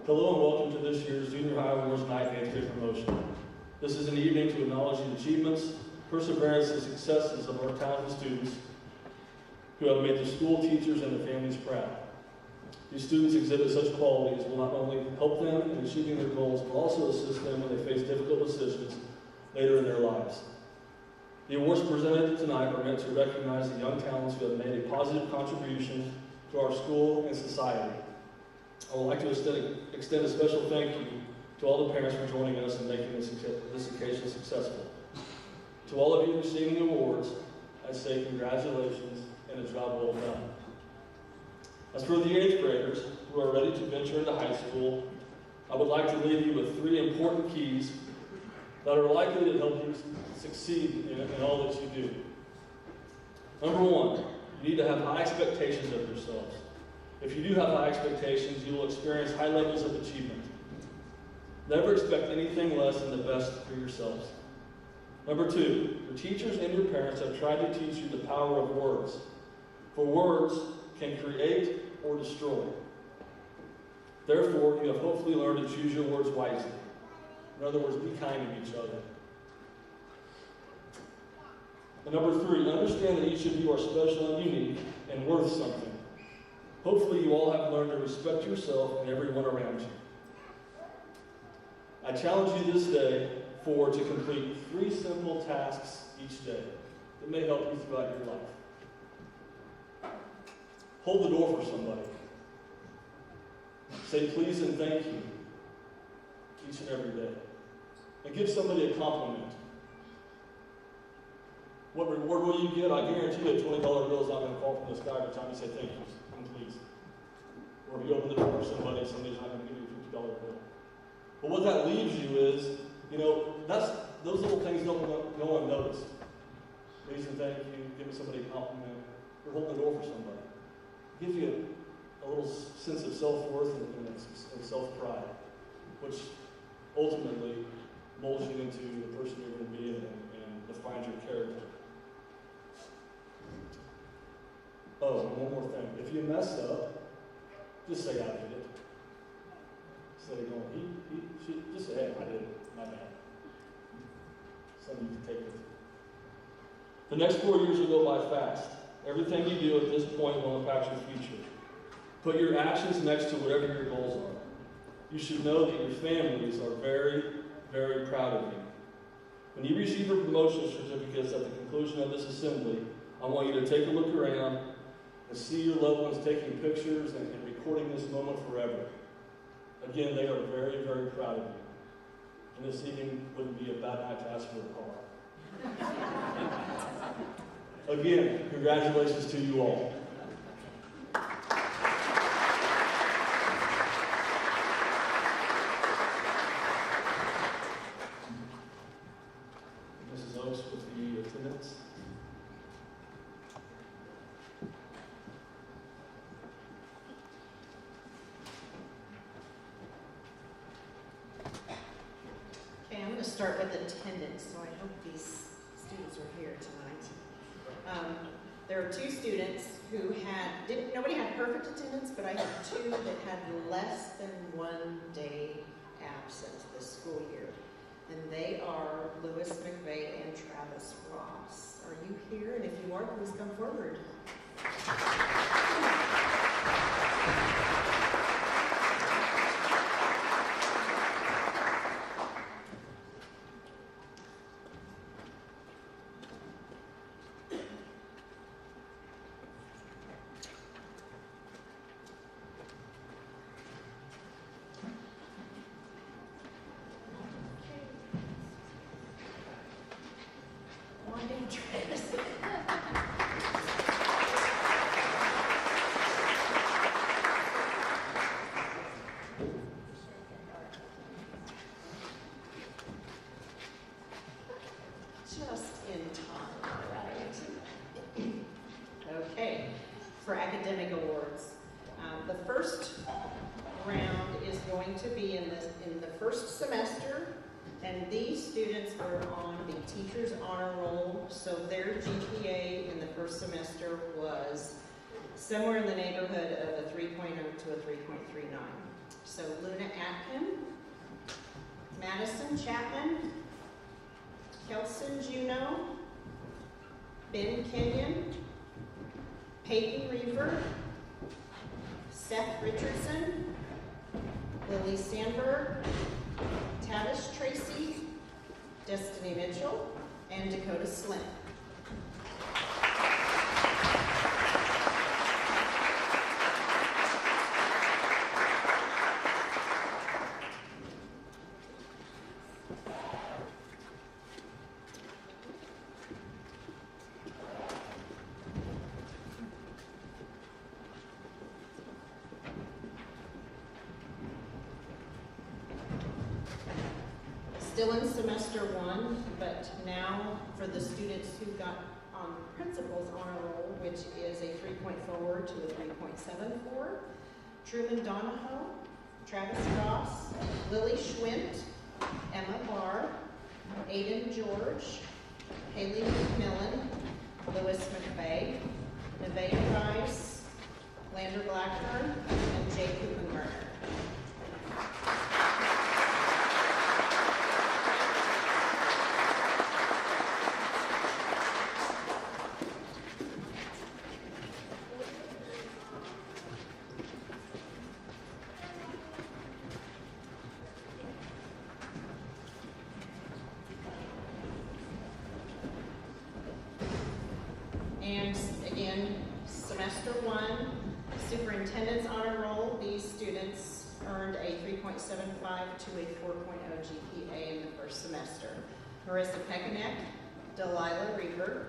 Hello and welcome to this year's Junior High Awards Night and 8th grade promotion. This is an evening to acknowledge the achievements, perseverance, and successes of our talented students who have made the school, teachers, and their families proud. These students exhibit such qualities will not only help them in achieving their goals, but also assist them when they face difficult decisions later in their lives. The awards presented tonight are meant to recognize the young talents who have made a positive contribution to our school and society. I would like to extend a special thank you to all the parents for joining us and making this occasion successful. To all of you receiving the awards, I say congratulations and a job well done. As for the 8th graders who are ready to venture into high school, I would like to leave you with 3 important keys that are likely to help you succeed in all that you do. Number 1, you need to have high expectations of yourselves. If you do have high expectations, you will experience high levels of achievement. Never expect anything less than the best for yourselves. Number 2, your teachers and your parents have tried to teach you the power of words. For words can create or destroy. Therefore, you have hopefully learned to choose your words wisely. In other words, be kind to each other. And number 3, understand that each of you are special and unique and worth something. Hopefully, you all have learned to respect yourself and everyone around you. I challenge you this day to complete 3 simple tasks each day that may help you throughout your life. Hold the door for somebody. Say please and thank you each and every day. And give somebody a compliment. What reward will you get? I guarantee you a $20 bill is not going to fall from the sky every time you say thank you and please. Or if you open the door for somebody's not going to give you a $50 bill. But what that leaves you is, those little things don't go unnoticed. Please and thank you, giving somebody a compliment, or holding the door for somebody. It gives you a little sense of self-worth and self-pride, which ultimately molds you into the person you're going to be and defines your character. Oh, and one more thing. If you mess up, just say I did it. Instead of going, she, just say, hey, I did it. My bad. Something you can take with you. The next 4 years will go by fast. Everything you do at this point will impact your future. Put your actions next to whatever your goals are. You should know that your families are very, very proud of you. When you receive your promotion certificates at the conclusion of this assembly, I want you to take a look around and see your loved ones taking pictures and recording this moment forever. Again, they are very, very proud of you. And this evening wouldn't be a bad night to ask for a car. Again, congratulations to you all. Mrs. Oaks with the attendance. Okay, I'm going to start with attendance, so I hope these students are here tonight. There are 2 students who nobody had perfect attendance, but I had 2 that had less than 1 day absent this school year. And they are Lewis McVeigh and Travis Ross. Are you here? And if you are, please come forward. Just in time, right? Okay, for academic awards. The first round is going to be in the first semester, and these students were on the Teacher's Honor Roll, so their GPA in the first semester was somewhere in the neighborhood of a 3.0 to a 3.39. So Luna Atkin, Madison Chapman, Kelson Juneau, Ben Kenyon, Peyton Reaver, Seth Richardson, Lily Sandberg, Tavish Tracy, Destiny Mitchell, and Dakota Slim. Still in semester 1, but now for the students who got on Principal's Honor Roll, which is a 3.4 to a 3.74, Truman Donahoe, Travis Ross, Lily Schwint, Emma Barr, Aiden George, Haley McMillan, Lewis McVeigh, Nevaeh Rice, Lander Blackburn, and Jake Kupengarner. And again, semester one, Superintendent's honor roll. These students earned a 3.75 to a 4.0 GPA in the first semester. Marissa Pekanek, Delilah Reaver,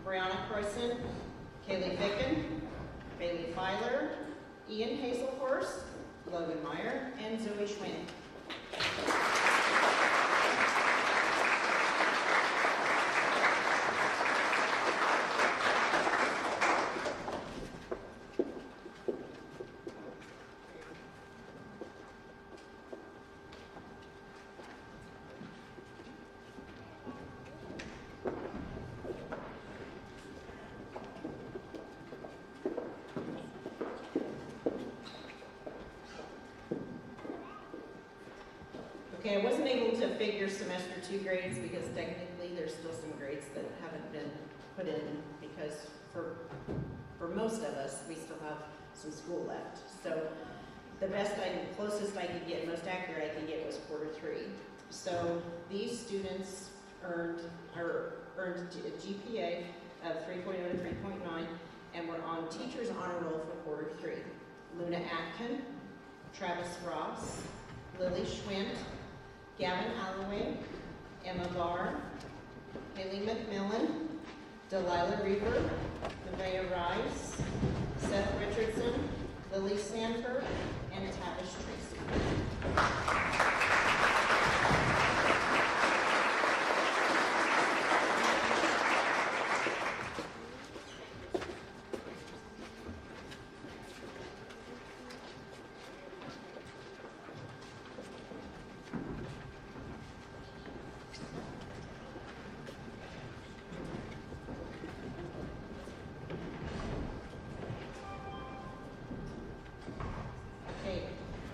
Brianna Croyson, Kaylee Ficken, Bailey Filer, Ian Hazelhorst, Logan Meyer, and Zoe Schwinn. Okay, I wasn't able to figure semester two grades because technically there's still some grades that haven't been put in because for most of us, we still have some school left. So the closest I could get, most accurate I could get was quarter three. So these students earned a GPA of 3.0 to 3.9 and were on teacher's honor roll for quarter three. Luna Atkin, Travis Ross, Lily Schwint, Gavin Alloway, Emma Barr, Haley McMillan, Delilah Reaver, Nevaeh Rice, Seth Richardson, Lily Sanford, and Tavish Tracy.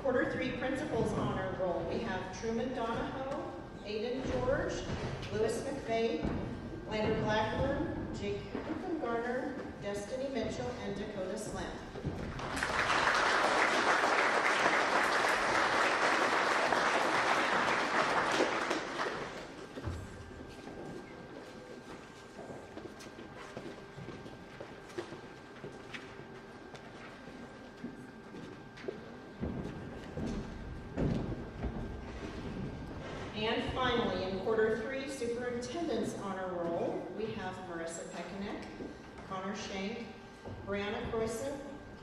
Quarter three principals honor roll. We have Truman Donahoe, Aiden George, Lewis McVeigh, Lander Blackburn, Jake Garner, Destiny Mitchell, and Dakota Slim. And finally, in quarter three, Superintendent's honor roll, we have Marissa Pekanek, Connor Shank, Brianna Croyson,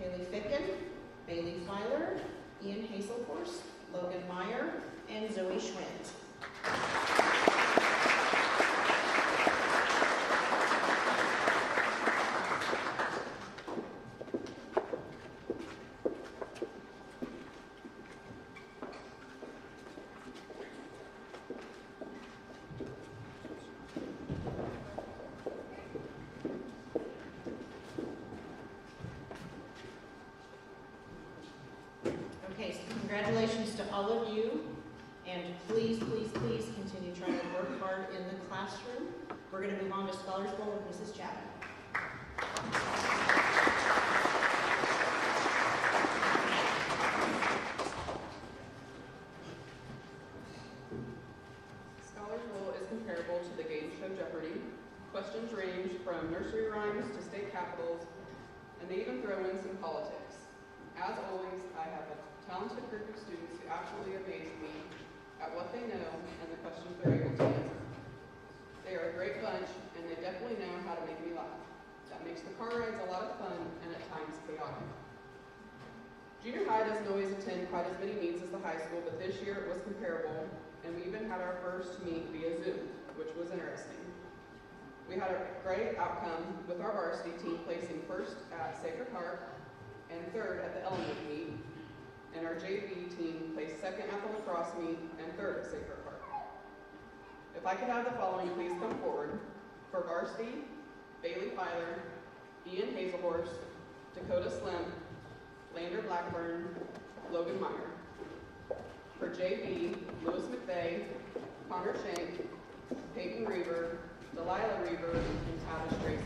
Kaylee Ficken, Bailey Filer, Ian Hazelhorst, Logan Meyer, and Zoe Schwint. Okay, so congratulations to all of you, and please, please, please continue trying to work hard in the classroom. We're going to move on to Scholars Bowl with Mrs. Chapman. Scholars Bowl is comparable to the game show Jeopardy! Questions range from nursery rhymes to state capitals, and they even throw in some politics. As always, I have a talented group of students who absolutely amaze me at what they know and the questions they're able to answer. They are a great bunch, and they definitely know how to make me laugh. That makes the car rides a lot of fun and at times chaotic. Junior high doesn't always attend quite as many meets as the high school, but this year it was comparable, and we even had our first meet via Zoom, which was interesting. We had a great outcome with our varsity team placing first at Sacred Heart and third at the Elmwood meet, and our JV team meet, and third at Sacred Heart. If I could have the following please come forward. For Varsity, Bailey Filer, Ian Hazelhorse, Dakota Slim, Lander Blackburn, Logan Meyer. For JV, Louis McVeigh, Connor Shank, Peyton Reaver, Delilah Reaver, and Tavish Tracy.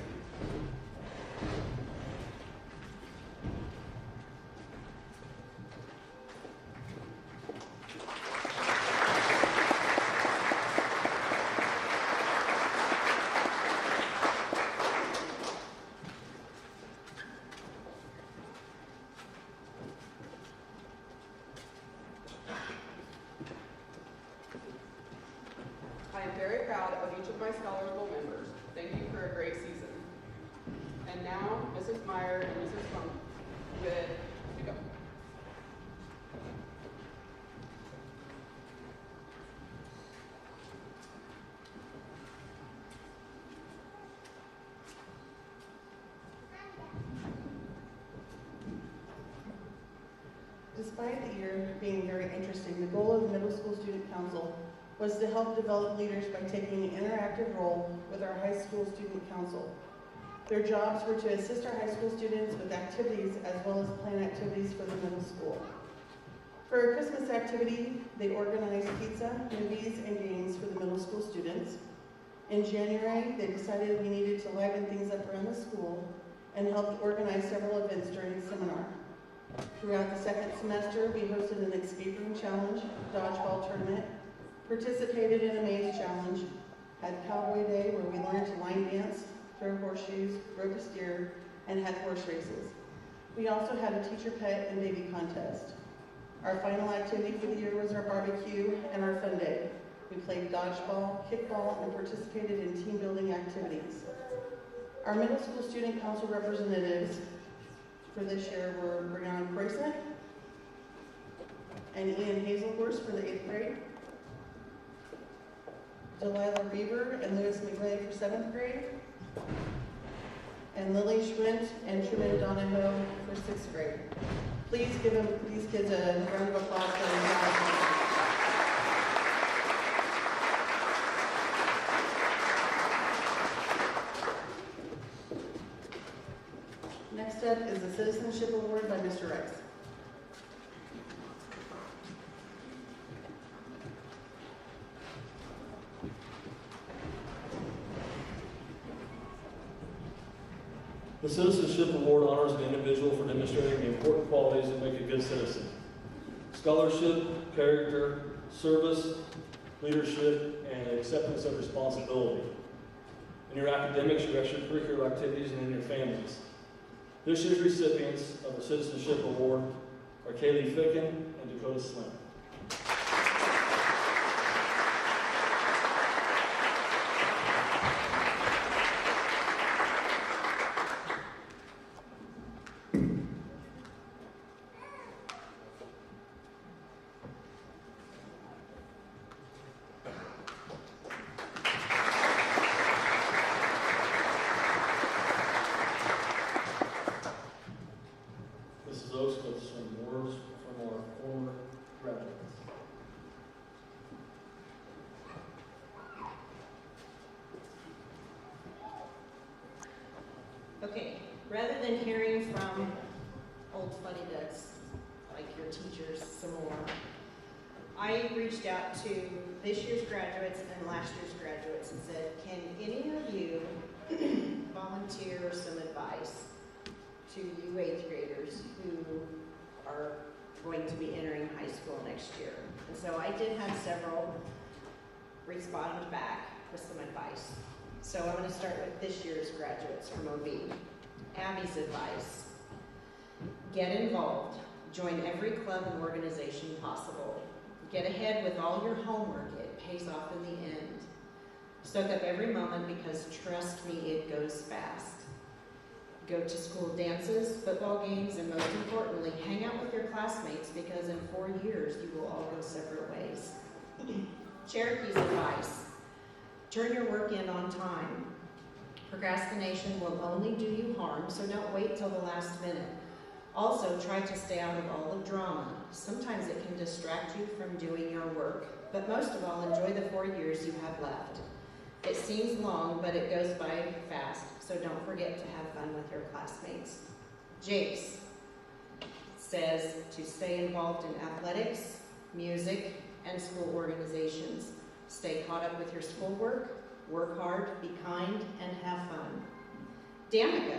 I am very proud of each of my Scholars Bowl members. Thank you for a great season. And now, Mrs. Meyer and Mrs. Funk with to go. Despite the year being very interesting, the goal of the Middle School Student Council was to help develop leaders by taking an interactive role with our high school student council. Their jobs were to assist our high school students with activities as well as plan activities for the middle school. For a Christmas activity, they organized pizza, movies, and games for the middle school students. In January, they decided we needed to liven things up around the school and helped organize several events during the seminar. Throughout the second semester, we hosted an escape room challenge, dodgeball tournament, participated in a maze challenge, had Cowboy Day where we learned to line dance, throw horseshoes, rope a steer, and had horse races. We also had a teacher pet and baby contest. Our final activity for the year was our barbecue and our fun day. We played dodgeball, kickball, and participated in team building activities. Our middle school student council representatives for this year were Brianna Croissant and Ian Hazelhorse for the 8th grade, Delilah Reaver and Louis McVeigh for 7th grade, and Lily Schwint and Truman Donahoe for 6th grade. Please give these kids a round of applause for their job. Next up is the Citizenship Award by Mr. Rice. The Citizenship Award honors an individual for demonstrating the important qualities that make a good citizen: scholarship, character, service, leadership, and acceptance of responsibility in your academics, your extracurricular activities, and in your families. This year's recipients of the Citizenship Award are Kaylee Ficken and Dakota Slim. Mrs. Oaks with some words from our former graduates. Okay, rather than hearing from old funny ducks like your teachers some more, I reached out to this year's graduates and last year's graduates and said, can any of you volunteer some advice to you 8th graders who are going to be entering high school next year? And so I did have several respond back with some advice. So I'm going to start with this year's graduates from OB. Abby's advice: get involved. Join every club and organization possible. Get ahead with all your homework. It pays off in the end. Soak up every moment because trust me, it goes fast. Go to school dances, football games, and most importantly, hang out with your classmates because in 4 years you will all go separate ways. Cherokee's advice: turn your work in on time. Procrastination will only do you harm, so don't wait till the last minute. Also, try to stay out of all the drama. Sometimes it can distract you from doing your work, but most of all, enjoy the 4 years you have left. It seems long, but it goes by fast, so don't forget to have fun with your classmates. Jace says to stay involved in athletics, music, and school organizations. Stay caught up with your schoolwork, work hard, be kind, and have fun. Danica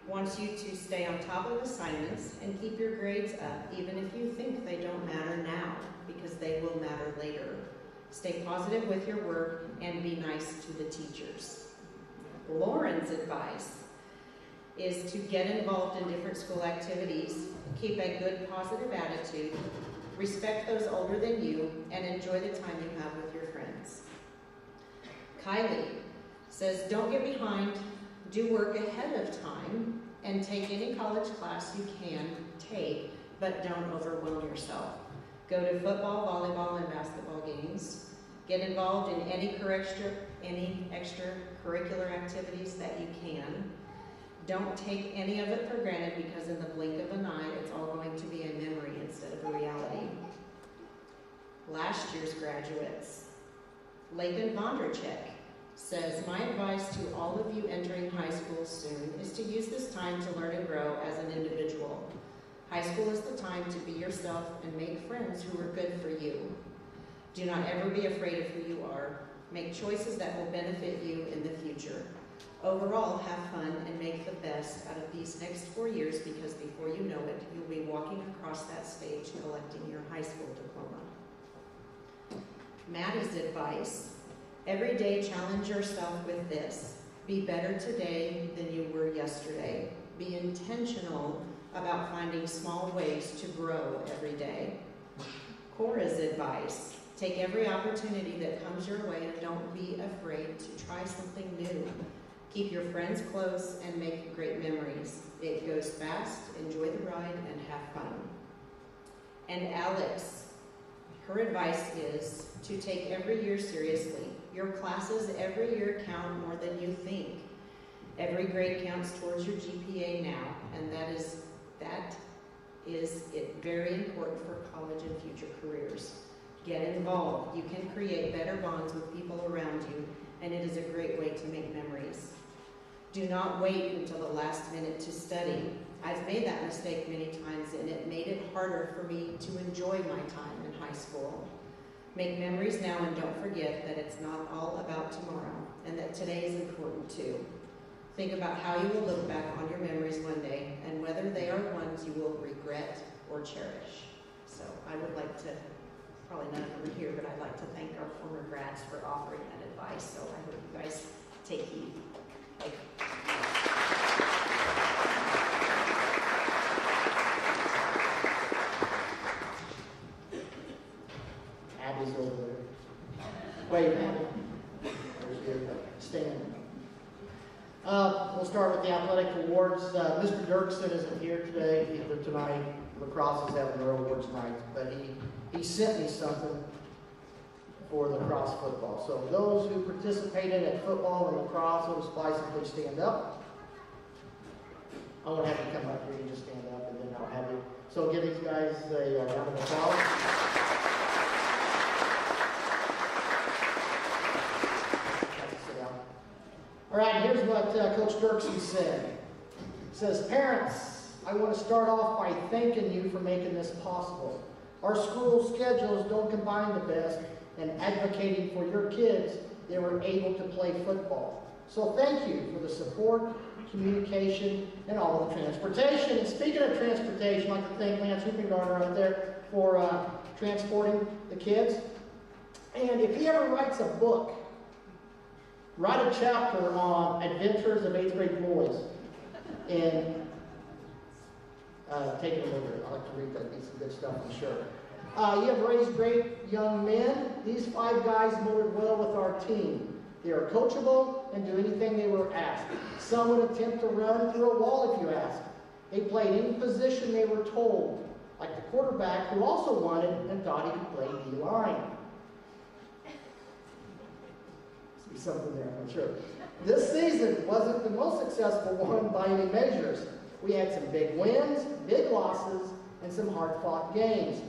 wants you to stay on top of assignments and keep your grades up, even if you think they don't matter now, because they will matter later. Stay positive with your work and be nice to the teachers. Lauren's advice is to get involved in different school activities, keep a good positive attitude, respect those older than you, and enjoy the time you have with your friends. Kylie says, don't get behind, do work ahead of time, and take any college class you can take, but don't overwhelm yourself. Go to football, volleyball, and basketball games. Get involved in any extracurricular activities that you can. Don't take any of it for granted, because in the blink of an eye, it's all going to be a memory instead of a reality. Last year's graduates. Lakin Vondrachek says, my advice to all of you entering high school soon is to use this time to learn and grow as an individual. High school is the time to be yourself and make friends who are good for you. Do not ever be afraid of who you are. Make choices that will benefit you in the future. Overall, have fun and make the best out of these next 4 years, because before you know it, you'll be walking across that stage collecting your high school diploma. Maddie's advice: every day challenge yourself with this. Be better today than you were yesterday. Be intentional about finding small ways to grow every day. Cora's advice: take every opportunity that comes your way and don't be afraid to try something new. Keep your friends close and make great memories. It goes fast, enjoy the ride, and have fun. And Alex, her advice is to take every year seriously. Your classes every year count more than you think. Every grade counts towards your GPA now, and that is it very important for college and future careers. Get involved. You can create better bonds with people around you, and it is a great way to make memories. Do not wait until the last minute to study. I've made that mistake many times, and it made it harder for me to enjoy my time in high school. Make memories now, and don't forget that it's not all about tomorrow, and that today is important too. Think about how you will look back on your memories one day, and whether they are ones you will regret or cherish. So I would like to, probably none of them are here, but I'd like to thank our former grads for offering that advice. So I hope you guys take heed. Thank you. Abby's over there. Wait, Abby. There's your stand. We'll start with the athletic awards. Mr. Dirksen isn't here today, either tonight. Lacrosse is having their awards night, but he sent me something for lacrosse football. So those who participated at football and lacrosse, Otis-Bison, please stand up. I won't have you come up here, you just stand up, and then I'll have you. So give these guys a round of applause. All right, here's what Coach Dirksen said. He says, parents, I want to start off by thanking you for making this possible. Our school schedules don't combine the best, and advocating for your kids, they were able to play football. So thank you for the support, communication, and all of the transportation. And speaking of transportation, I'd like to thank Lance Hoopengarner right there for transporting the kids. And if he ever writes a book, write a chapter on adventures of 8th grade boys and take it over. I like to read that. It's some good stuff, I'm sure. You have raised great young men. These 5 guys molded well with our team. They are coachable and do anything they were asked. Some would attempt to run through a wall if you asked. They played any position they were told, like the quarterback, who also wanted and thought he could play D-line. Must be something there, I'm sure. This season wasn't the most successful one by any measures. We had some big wins, big losses, and some hard-fought games.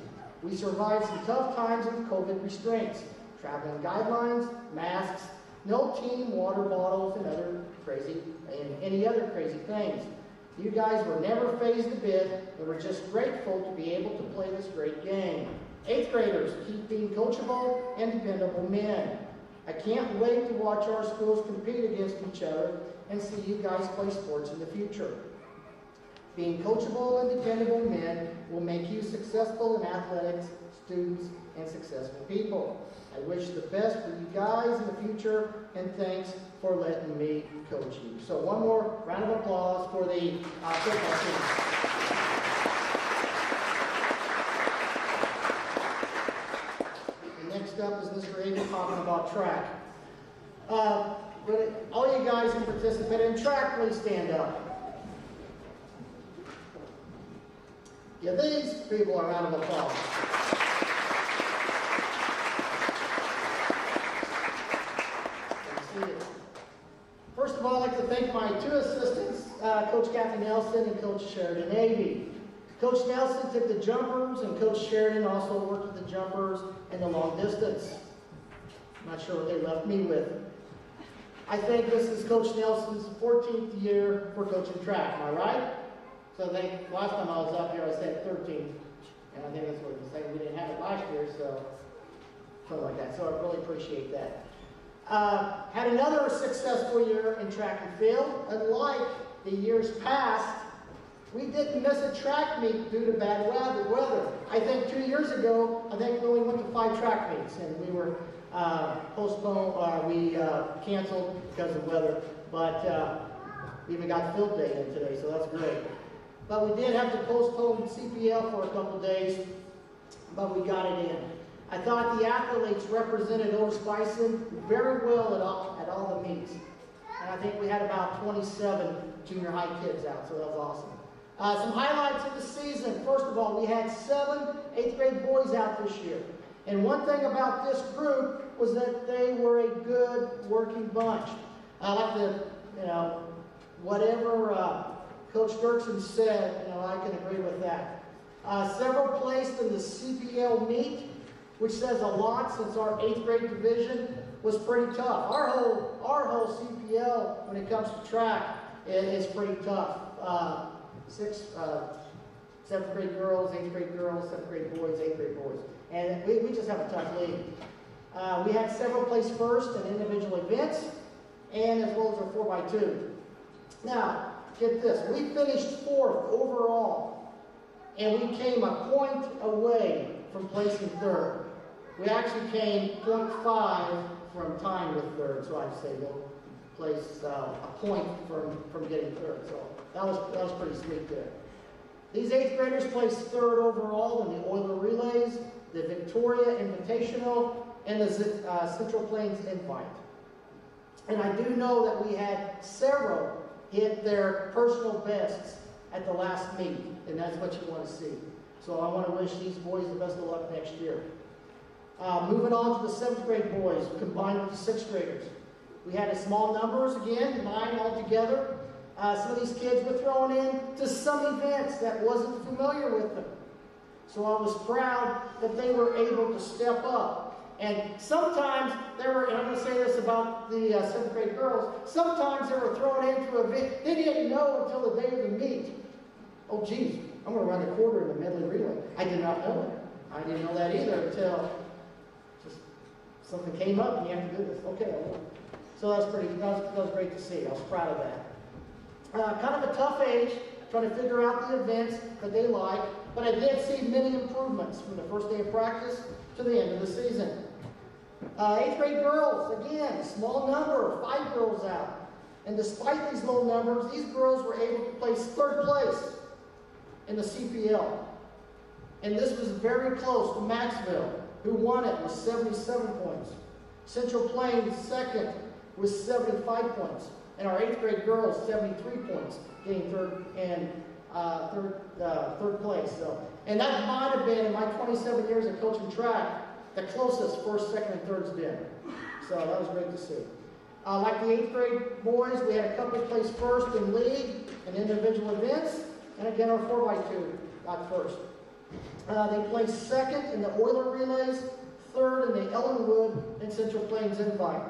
We survived some tough times with COVID restraints, traveling guidelines, masks, no team water bottles, and any other crazy things. You guys were never fazed a bit, and we're just grateful to be able to play this great game. 8th graders, keep being coachable and dependable men. I can't wait to watch our schools compete against each other and see you guys play sports in the future. Being coachable and dependable men will make you successful in athletics, students, and successful people. I wish the best for you guys in the future, and thanks for letting me coach you. So one more round of applause for the football team. And next up is Mr. Avery talking about track. All you guys who participated in track, please stand up. Give these people a round of applause. First of all, I'd like to thank my 2 assistants, Coach Kathy Nelson and Coach Sheridan Avey. Coach Nelson took the jumpers, and Coach Sheridan also worked with the jumpers and the long distance. I'm not sure what they left me with. I think this is Coach Nelson's 14th year for coaching track. Am I right? So last time I was up here, I said 13, and I think that's what it was saying. We didn't have it last year, so something like that. So I really appreciate that. Had another successful year in track and field. Unlike the years past, we didn't miss a track meet due to bad weather. I think 2 years ago, we only went to 5 track meets, and we were postponed. We canceled because of weather, but we even got field day in today, so that's great. But we did have to postpone CPL for a couple days, but we got it in. I thought the athletes represented Otis-Bison very well at all the meets. And I think we had about 27 junior high kids out, so that was awesome. Some highlights of the season. First of all, we had 7 8th grade boys out this year. And one thing about this group was that they were a good working bunch. I like to, whatever Coach Dirksen said, I can agree with that. Several placed in the CPL meet, which says a lot since our 8th grade division was pretty tough. Our whole CPL, when it comes to track, is pretty tough. 7th grade girls, 8th grade girls, 7th grade boys, 8th grade boys. And we just have a tough league. We had several place first in individual events, and as well as our 4x2. Now, get this, we finished 4th overall, and we came a point away from placing 3rd. We actually came 0.5 from tying with 3rd, so I'd say we'll place a point from getting 3rd. So that was pretty sweet there. These 8th graders placed 3rd overall in the Oiler Relays, the Victoria Invitational, and the Central Plains Invite. And I do know that we had several hit their personal bests at the last meet, and that's what you want to see. So I want to wish these boys the best of luck next year. Moving on to the 7th grade boys, combined with the 6th graders. We had small numbers again, 9 altogether. Some of these kids were thrown in to some events that wasn't familiar with them. So I was proud that they were able to step up. And sometimes they were, and I'm going to say this about the 7th grade girls, sometimes they were thrown into an event they didn't know until the day of the meet. Oh, geez, I'm going to run a quarter in the medley relay. I did not know that. I didn't know that either until just something came up and you have to do this. Okay, I will. So that was great to see. I was proud of that. Kind of a tough age, trying to figure out the events that they like, but I did see many improvements from the first day of practice to the end of the season. 8th grade girls, again, small number, 5 girls out. And despite these low numbers, these girls were able to place 3rd place in the CPL. And this was very close to Maxville, who won it with 77 points. Central Plains, 2nd, with 75 points. And our 8th grade girls, 73 points, getting 3rd and third place. So, and that might have been, in my 27 years of coaching track, the closest 1st, 2nd, and 3rd's been. So that was great to see. Like the 8th grade boys, we had a couple place first in league and individual events. and again our 4x2 got first. They placed second in the Oiler relays, third in the Ellenwood and Central Plains Invite.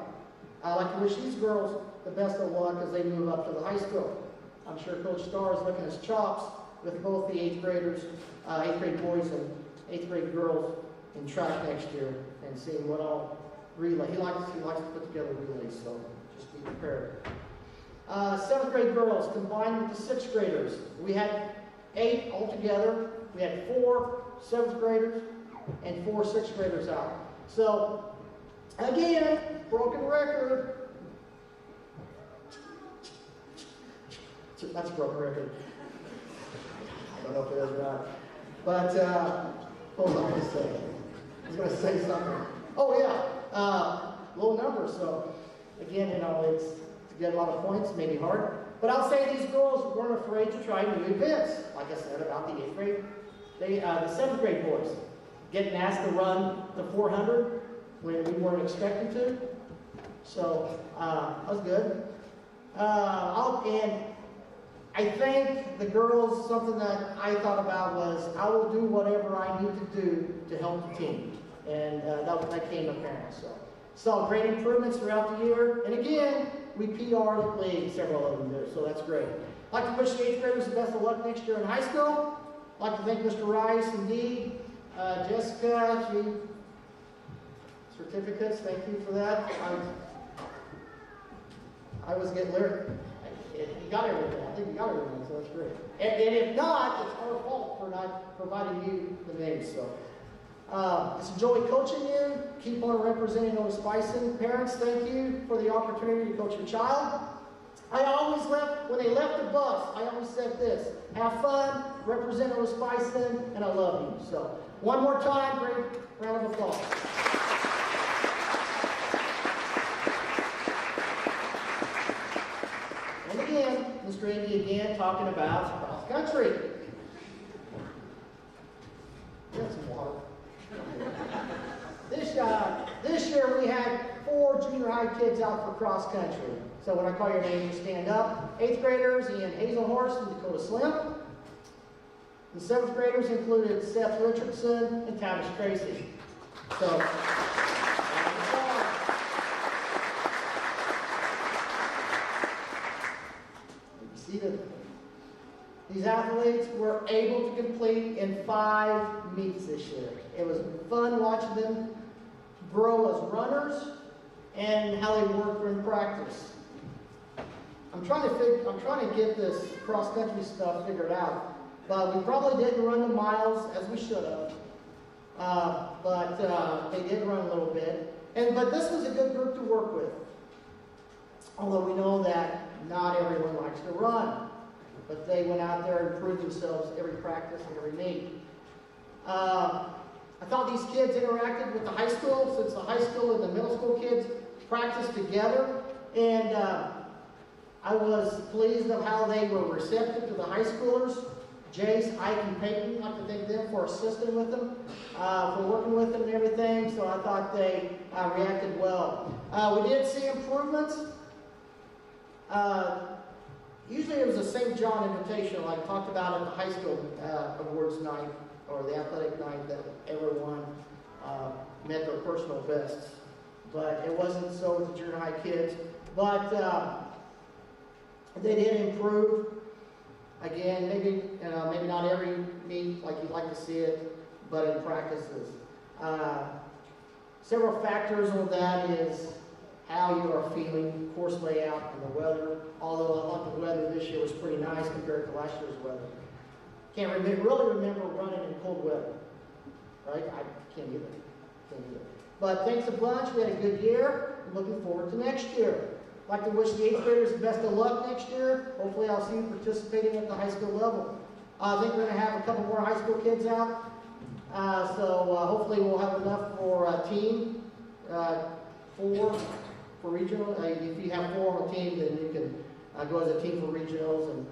I'd like to wish these girls the best of luck as they move up to the high school. I'm sure Coach Starr is looking at his chops with both the 8th graders, 8th grade boys and 8th grade girls in track next year and seeing what all relay. He likes to put together relays, so just be prepared. 7th grade girls combined with the 6th graders. We had 8 altogether. We had 4 7th graders and 4 6th graders out. So, again, broken record. That's a broken record. I don't know if it is or not. But, hold on a second. I was going to say something. Oh, yeah. Low numbers. So, again, it's to get a lot of points, maybe hard. But I'll say these girls weren't afraid to try new events. Like I said about the 8th grade. The 7th grade boys getting asked to run the 400 when we weren't expecting to. So, that was good. And I think the girls, something that I thought about was, I will do whatever I need to do to help the team. And that came apparent. So, saw great improvements throughout the year. And again, we PR'd the league, several of them did, so that's great. I'd like to wish the 8th graders the best of luck next year in high school. I'd like to thank Mr. Rice and Dee, Jessica, certificates, thank you for that. I was getting lyric. You got everything. I think you got everything, so that's great. And if not, it's our fault for not providing you the names. So, it's a joy coaching you. Keep on representing Otis-Bison. Parents, thank you for the opportunity to coach your child. When they left the bus, I always said this: have fun, represent Otis-Bison, and I love you. So, one more time, great round of applause. And again, Mr. Andy again talking about cross country. Get some water. This year we had 4 junior high kids out for cross country. So when I call your name, you stand up. 8th graders, Ian Hazelhorst and Dakota Slim. The 7th graders included Seth Richardson and Tavish Tracy. So, you see that these athletes were able to complete in 5 meets this year. It was fun watching them grow as runners and how they work in practice. I'm trying to get this cross-country stuff figured out, but we probably didn't run the miles as we should have. But they did run a little bit. But this was a good group to work with. Although we know that not everyone likes to run. But they went out there and proved themselves every practice and every meet. I thought these kids interacted with the high school, since the high school and the middle school kids practiced together. And I was pleased of how they were receptive to the high schoolers. Jace, Ike, and Peyton, I'd like to thank them for assisting with them, for working with them and everything. So I thought they reacted well. We did see improvements. Usually it was a St. John Invitational, like talked about at the high school awards night, or the athletic night, that everyone met their personal bests. But it wasn't so with the junior high kids. But they did improve. Again, maybe not every meet like you'd like to see it, but in practices. Several factors on that is how you are feeling, course layout, and the weather. Although I thought the weather this year was pretty nice compared to last year's weather. Can't really remember running in cold weather, right? I can't either. But thanks a bunch. We had a good year. I'm looking forward to next year. I'd like to wish the 8th graders the best of luck next year. Hopefully I'll see you participating at the high school level. I think we're going to have a couple more high school kids out. So hopefully we'll have enough for a team, 4 for regional. If you have 4 on a team, then you can go as a team for regionals and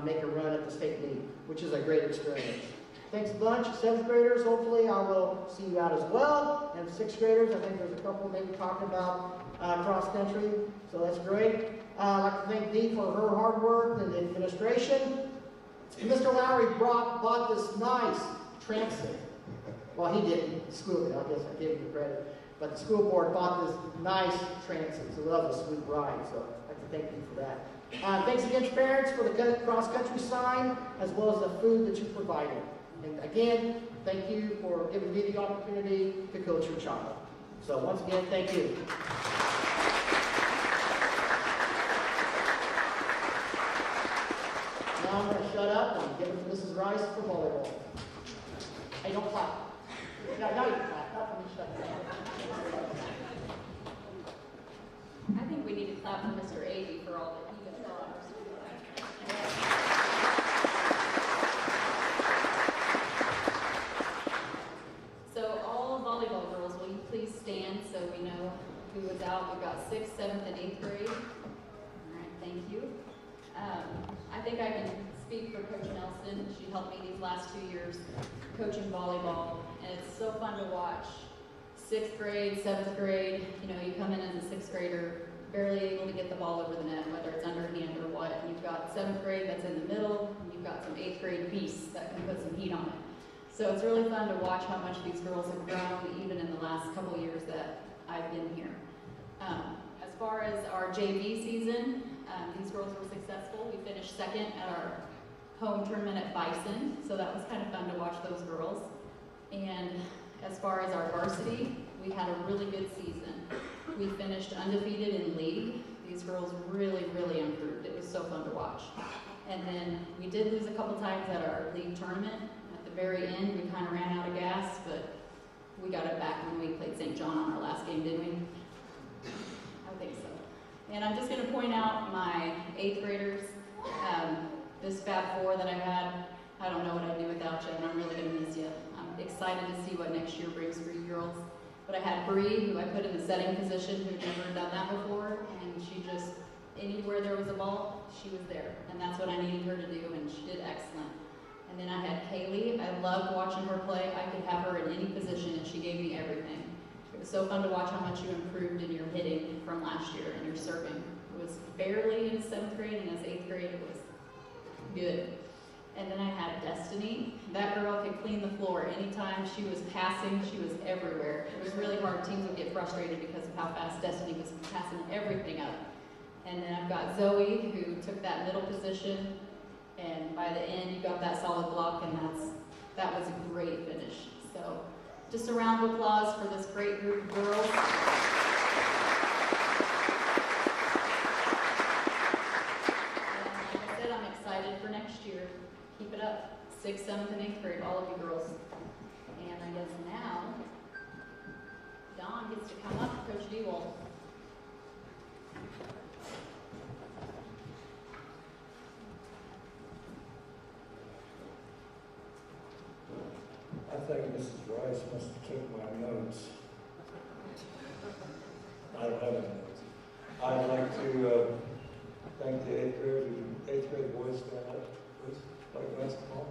make a run at the state meet, which is a great experience. Thanks a bunch. 7th graders, hopefully I will see you out as well. And 6th graders, I think there's a couple maybe talking about cross country, so that's great. I'd like to thank Dee for her hard work and the administration. And Mr. Lowry bought this nice transit. Well, he didn't. The school did. I guess I gave him the credit. But the school board bought this nice transit. It's a lovely, sweet ride. So I'd like to thank you for that. Thanks again to parents for the cross-country sign, as well as the food that you provided. And again, thank you for giving me the opportunity to coach your child. So once again, thank you. Now I'm going to shut up and give it to Mrs. Rice for volleyball. Hey, don't clap. Now you can clap. Not for me shut down. I think we need to clap for Mr. Avey for all that he does for our students. So all volleyball girls, will you please stand so we know who was out? We've got 6th, 7th, and 8th grade. All right, thank you. I think I can speak for Coach Nelson. She helped me these last 2 years coaching volleyball, and it's so fun to watch. 6th grade, 7th grade, you come in as a 6th grader, barely able to get the ball over the net, whether it's underhand or what. And you've got 7th grade that's in the middle, and you've got some 8th grade beasts that can put some heat on it. So it's really fun to watch how much these girls have grown, even in the last couple years that I've been here. As far as our JV season, these girls were successful. We finished 2nd at our home tournament at Bison, so that was kind of fun to watch those girls. And as far as our varsity, we had a really good season. We finished undefeated in league. These girls really, really improved. It was so fun to watch. And then we did lose a couple times at our league tournament. At the very end, we kind of ran out of gas, but we got it back when we played St. John on our last game, didn't we? I think so. And I'm just going to point out my 8th graders. This Fab 4 that I had, I don't know what I'd do without you, and I'm really going to miss you. I'm excited to see what next year brings for you girls. But I had Bree, who I put in the setting position, who'd never done that before, and she just, anywhere there was a ball, she was there. And that's what I needed her to do, and she did excellent. And then I had Kaylee. I loved watching her play. I could have her in any position, and she gave me everything. It was so fun to watch how much you improved in your hitting from last year and your serving. It was barely in 7th grade, and as 8th grade, it was good. And then I had Destiny. That girl could clean the floor anytime she was passing. She was everywhere. It was really hard. Teams would get frustrated because of how fast Destiny was passing everything up. And then I've got Zoe, who took that middle position, and by the end, you got that solid block, and that was a great finish. So just a round of applause for this great group of girls. For next year. Keep it up. 6th, 7th, and 8th grade, all of you girls. And I guess now, Dawn gets to come up, Coach Dewald. I think Mrs. Rice must have took my notes. I don't have any notes. I'd like to thank the 8th grade boys stand up, please, like basketball.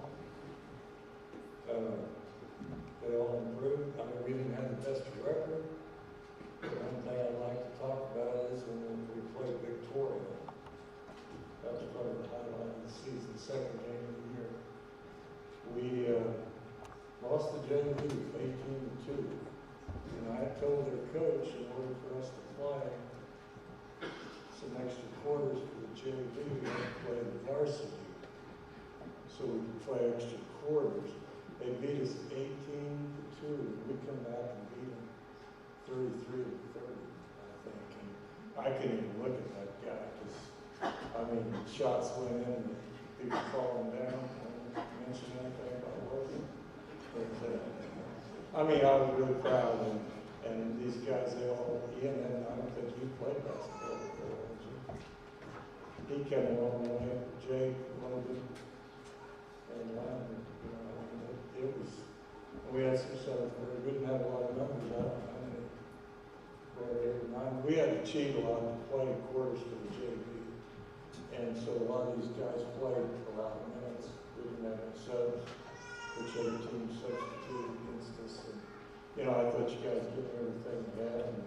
They all improved. I mean, we didn't have the best record. One thing I'd like to talk about is when we played Victoria. That was probably the highlight of the season, 2nd game of the year. We lost the JV 18-2. And I told their coach, in order for us to play some extra quarters for the JV, we had to play the Varsity. So we could play extra quarters. They beat us 18-2. We come back and beat them 33-30, I think. And I couldn't even look at that guy because, I mean, shots went in and people falling down. I didn't mention anything about working. But, I mean, I was really proud. And these guys, they all, Ian, and I don't think you played basketball before, did you? He came along the way, Jake, Logan, and Landon. It was, we had some sort of, we didn't have a lot of numbers out. We had to cheat a lot to play quarters for the JV. And so a lot of these guys played a lot of minutes. We didn't have any subs, which other teams substituted against us. And, I thought you guys gave me everything you had, and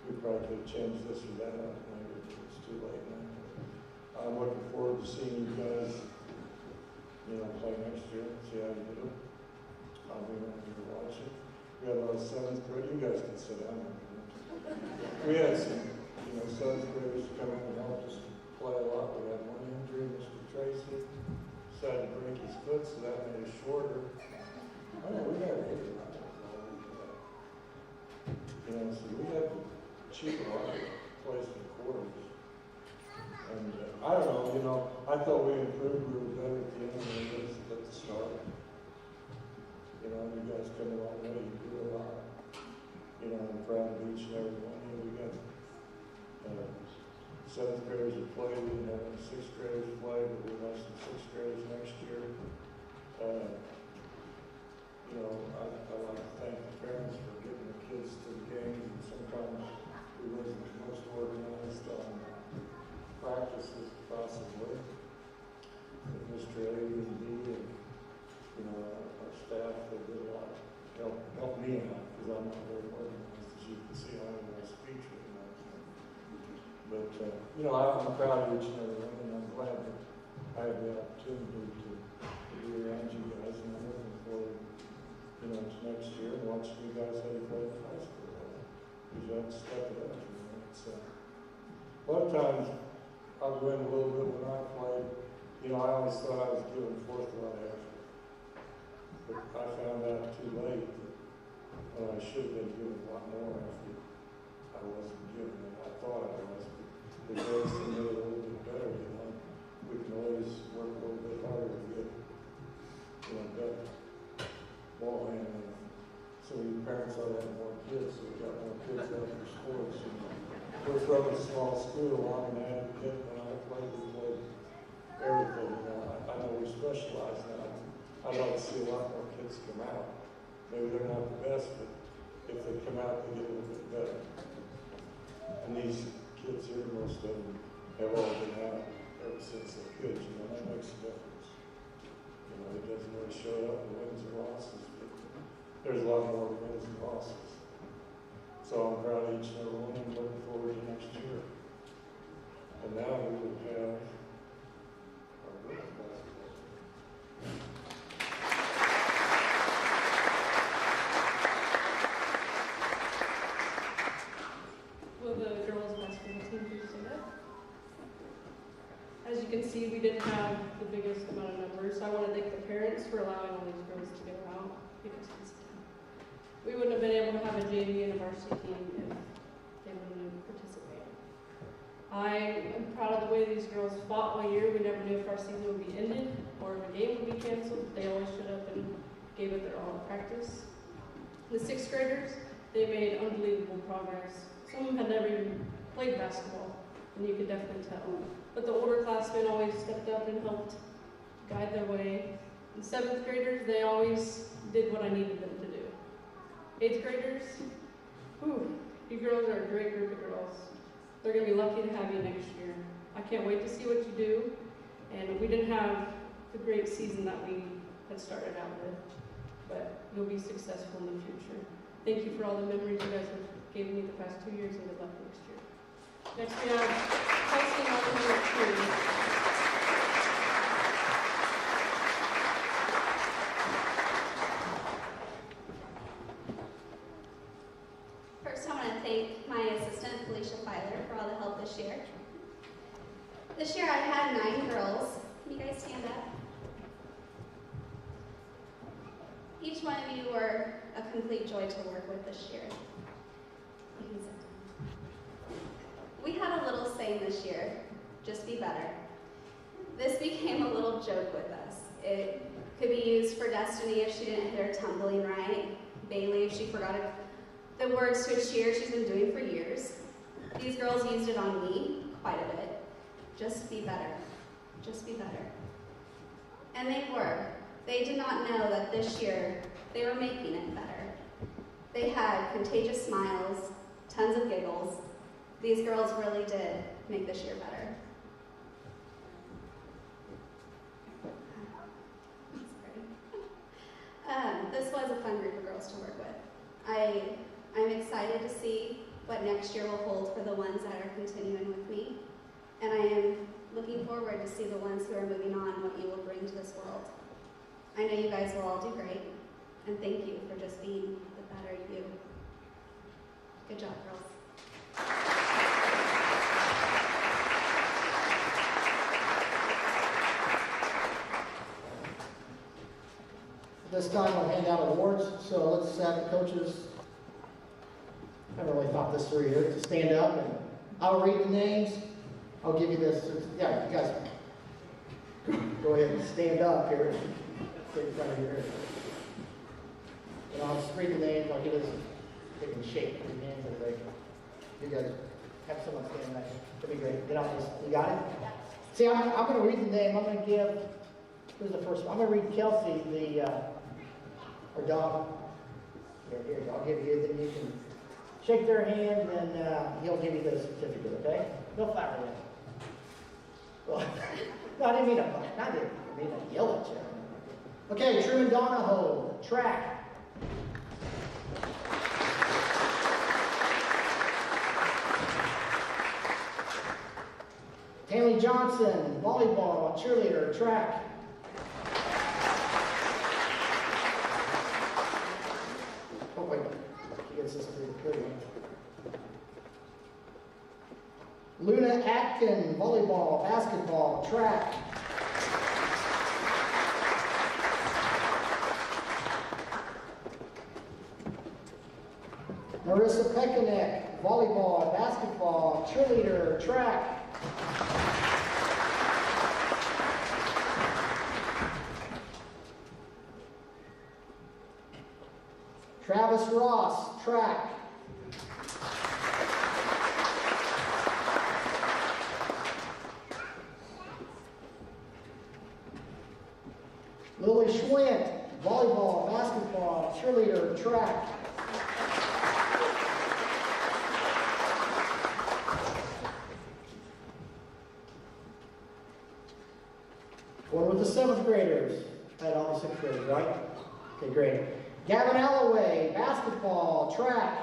we probably could have changed this or that up. Maybe it's too late now. I'm looking forward to seeing you guys, play next year, see how you do. I'll be around here watching. We had a lot of seventh grade, you guys can sit down. We had some, seventh graders come in and help us play a lot. We had one injury, Mr. Tracy, decided to break his foot, so that made it shorter. I know, we got to hit it. So we had to cheat a lot of plays in the quarters. And I don't know, I thought we improved, we were better at the end than we was at the start. You guys come a long way, you do a lot. I'm proud of each and every one. We got seventh graders that play, we didn't have any sixth graders play, but we'll have some sixth graders next year. I like to thank the parents for getting the kids to the games, and sometimes we wasn't the most organized on practices possibly. With Mr. A and D and our staff, they did a lot to help me out, because I'm not very organized, as you can see. I have my speech written out. But I'm proud of each and every one, and I'm glad that I have the opportunity to be around you guys, and I'm looking forward to next year and watching you guys how you play in high school. Because you have to step it up. A lot of times I'll go in a little bit when I played. I always thought I was giving forth a lot of effort. But I found out too late that I should have been giving a lot more effort. I wasn't giving it. I thought I was. But the girls can do a little bit better. We can always work a little bit harder to get better ball handling. So you parents ought to have more kids, so we got more kids out for sports. We're from a small school, I'm an advocate, when I played, we played everything. I know we specialize now. I'd like to see a lot more kids come out. Maybe they're not the best, but if they come out, they get a little bit better. And these kids here, most of them have all been out ever since they could, that makes a difference. It doesn't really show up in wins or losses, but there's a lot more wins and losses. So I'm proud of each and every one and looking forward to next year. And now we will have our girls basketball. Will the girls basketball team please stand up? As you can see, we didn't have the biggest amount of numbers, so I want to thank the parents for allowing all these girls to get out, because we wouldn't have been able to have a JV and a varsity team if they wouldn't have participated. I am proud of the way these girls fought all year. We never knew if our season would be ended or if a game would be canceled. They always showed up and gave it their all at practice. The sixth graders, they made unbelievable progress. Some of them had never even played basketball, and you could definitely tell. But the older classmen always stepped up and helped guide their way. The seventh graders, they always did what I needed them to do. Eighth graders, you girls are a great group of girls. They're going to be lucky to have you next year. I can't wait to see what you do. And we didn't have the great season that we had started out with, but you'll be successful in the future. Thank you for all the memories you guys have given me the past 2 years, and good luck next year. Next we have Kelsey Martin. First, I want to thank my assistant, Felicia Filer, for all the help this year. This year I had 9 girls. Can you guys stand up? Each one of you were a complete joy to work with this year. You can sit down. We had a little saying this year, just be better. This became a little joke with us. It could be used for Destiny if she didn't hit her tumbling right, Bailey if she forgot the words to a cheer she's been doing for years. These girls used it on me quite a bit. Just be better. Just be better. And they were. They did not know that this year they were making it better. They had contagious smiles, tons of giggles. These girls really did make this year better. This was a fun group of girls to work with. I'm excited to see what next year will hold for the ones that are continuing with me. And I am looking forward to see the ones who are moving on, what you will bring to this world. I know you guys will all do great, and thank you for just being the better you. Good job, girls. This time we'll hand out awards, so let's have the coaches, I haven't really thought this through here, to stand up and I'll read the names. I'll give you this, yeah, you guys go ahead and stand up here, sit in front of here. And I'll just read the names, I'll give this, they can shake your hands as they, you guys have someone stand next, that'd be great. Get on this, you got it? See, I'm going to read the name, I'm going to give, who's the first one? I'm going to read Kelsey, our dog. Here, I'll give you, then you can shake their hand, and he'll give you the certificate, okay? No flatter yet. Well, no, I didn't mean to yell at you. Okay, Truman Donahoe, track. Tammy Johnson, volleyball, cheerleader, track. Oh, wait, she gets this pretty good one. Luna Atkin, volleyball, basketball, track. Marissa Pekanek, volleyball, basketball, cheerleader, track. Travis Ross, track. Lily Schwint, volleyball, basketball, cheerleader, track. Going with the 7th graders. I had all the 6th graders, right? Okay, great. Gavin Alloway, basketball, track.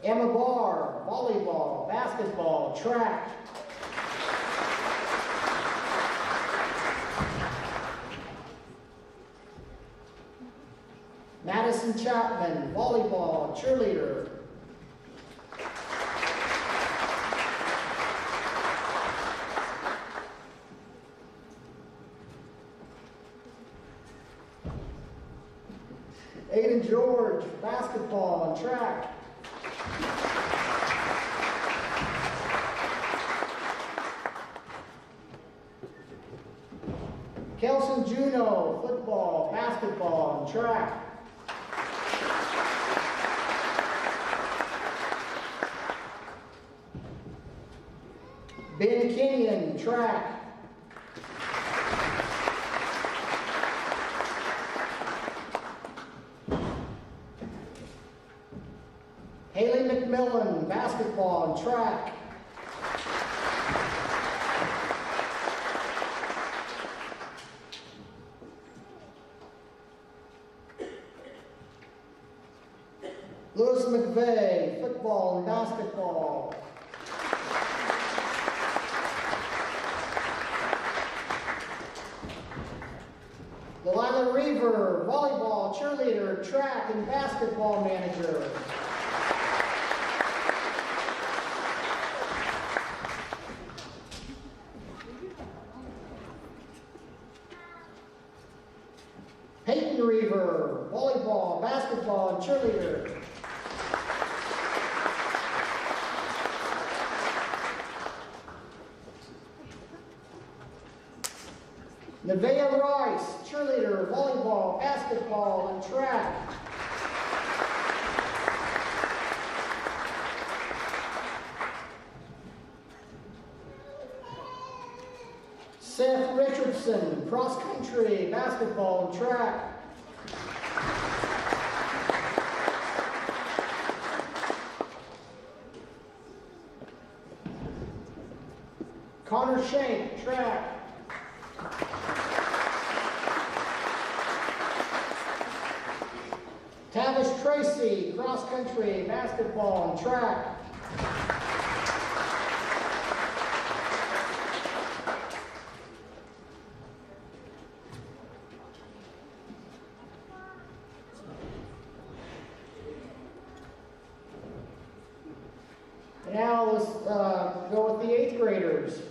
Emma Barr, volleyball, basketball, track. Madison Chapman, volleyball, cheerleader. Aiden George, basketball and track. Kelson Juno, football, basketball and track. Ben Kenyon, track. Haley McMillan, basketball and track. Lewis McVeigh, football and basketball. Delilah Reaver, volleyball, cheerleader, track, and basketball manager. Peyton Reaver, volleyball, basketball, and cheerleader. Nevaeh Rice, cheerleader, volleyball, basketball, and track. Seth Richardson, cross country, basketball, and track. Connor Shank, track. Tavish Tracy, cross country, basketball, and track. go with the 8th graders.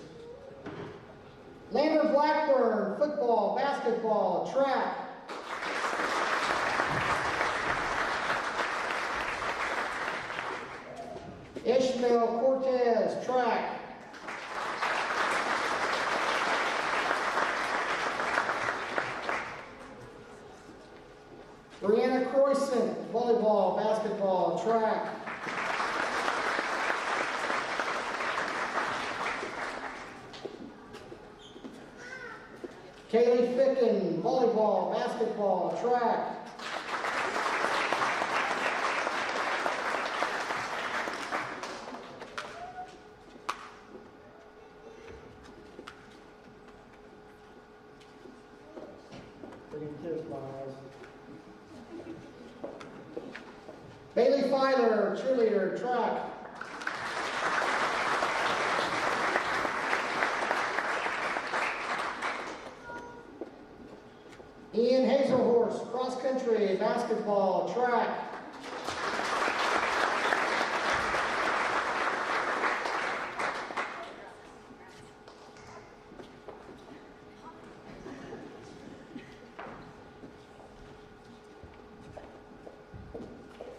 Lander Blackburn, football, basketball, track. Ishmael Cortez, track. Brianna Croissant, volleyball, basketball, track. Kaylee Ficken, volleyball, basketball, track. Pretty kids, guys. Bailey Filer, cheerleader, track. Ian Hazelhorse, cross country, basketball, track.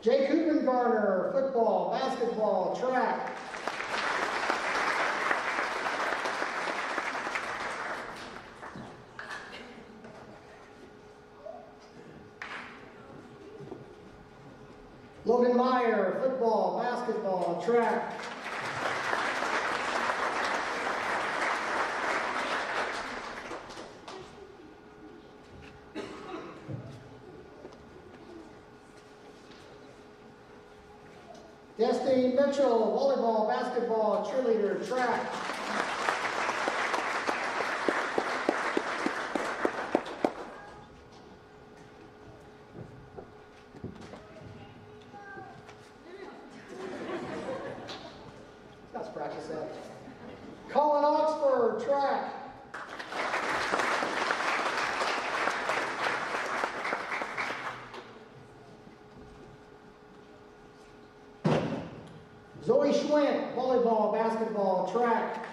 Jake Hoopengarner, football, basketball, track. Logan Meyer, football, basketball, track. Destiny Mitchell, volleyball, basketball, cheerleader, track. Let's practice that. Colin Oxford, track. Zoe Schwint, volleyball, basketball, track.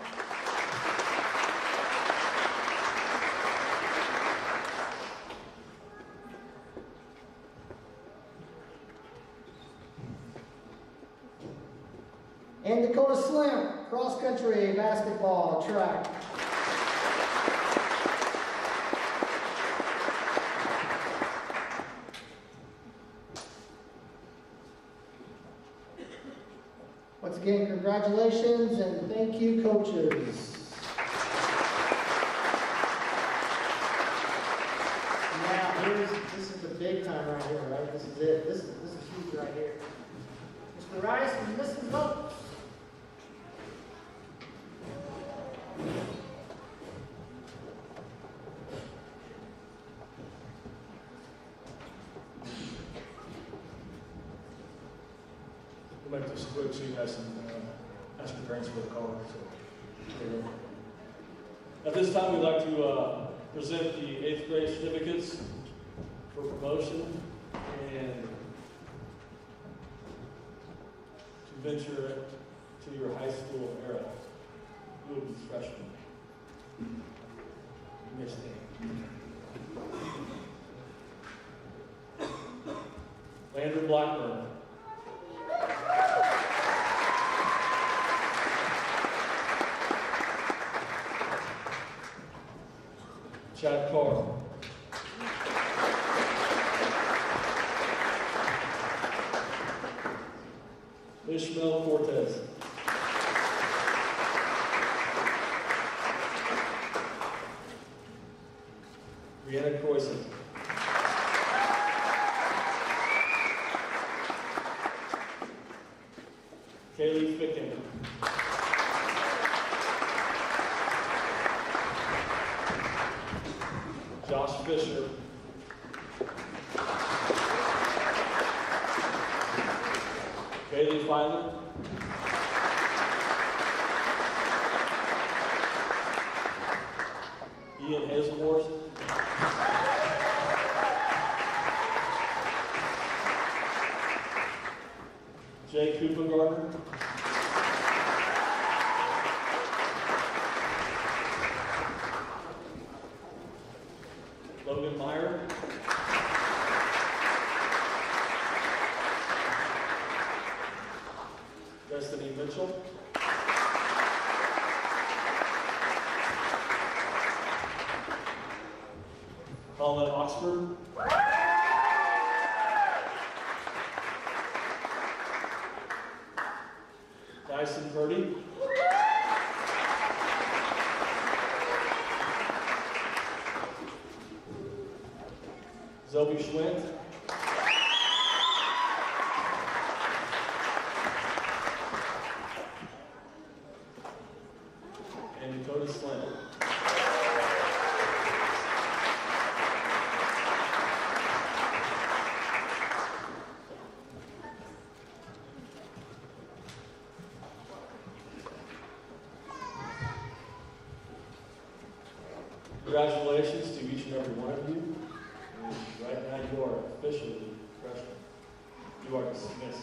And Dakota Slim, cross country, basketball, track. Once again, congratulations and thank you, coaches. Now, this is the big time right here, right? This is it. This is huge right here. Mr. Rice and Mrs. Votes. We'll make this quick so you guys can ask your parents for the card. So. At this time, we'd like to present the 8th grade certificates for promotion and to venture to your high school era. You will be freshmen. You may stand. Landon Blackburn. Chad Carr. Ishmael Cortez. Brianna Croissant. Kaylee Ficken. Josh Fisher. Bailey Filer. Ian Hazelhorse. Jake Hoopengarner. Logan Meyer. Destiny Mitchell. Colin Oxford. Dyson Purdy. Zoe Schwint. And Dakota Slint. Congratulations to each and every one of you. And right now you are officially freshmen. You are dismissed.